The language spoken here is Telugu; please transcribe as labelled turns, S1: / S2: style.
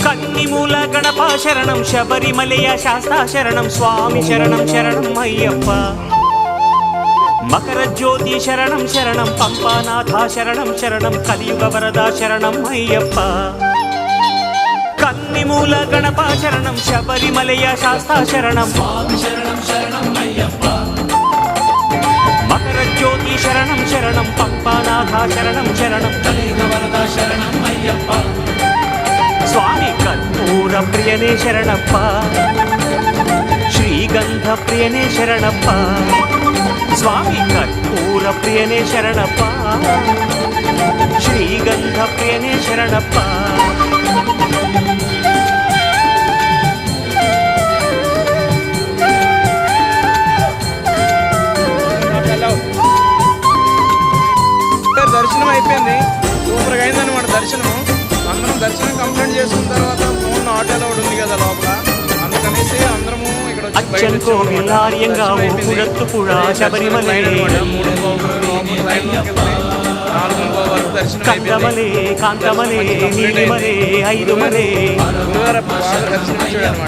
S1: కన్నిమూల గణప శరణం, శబరిమలయ శాస్తా శరణం, స్వామి శరణం శరణం అయ్యప్ప. మకర జ్యోతి శరణం శరణం, పంపానాథ శరణం శరణం, కలియుగ వరద శరణం అయ్యప్ప. కన్నిమూల గణప శరణం, శబరిమలయ శాస్తా శరణం, స్వామి శరణం శరణం అయ్యప్ప. మకర జ్యోతి శరణం శరణం, పంపానాథ శరణం శరణం, కలియుగ వరద శరణం అయ్యప్ప. స్వామి కర్పూర ప్రియనే శరణప్ప, శ్రీగంధ ప్రియనే శరణప్ప. స్వామి కర్పూర ప్రియనే శరణప్ప, శ్రీగంధ ప్రియనే శరణప్ప.
S2: దర్శనం అయిపోయింది, సూపర్గా అయిందనమాట దర్శనము. అందరం దర్శనం కంప్లీట్ చేసుకున్న తర్వాత ఫోన్ ఆటోలో ఒకటి ఉంది కదా లోపల, అందుకనేసి అందరము ఇక్కడ
S1: కాంతమలే నీలిమలే ఐదుమలే
S2: దర్శనం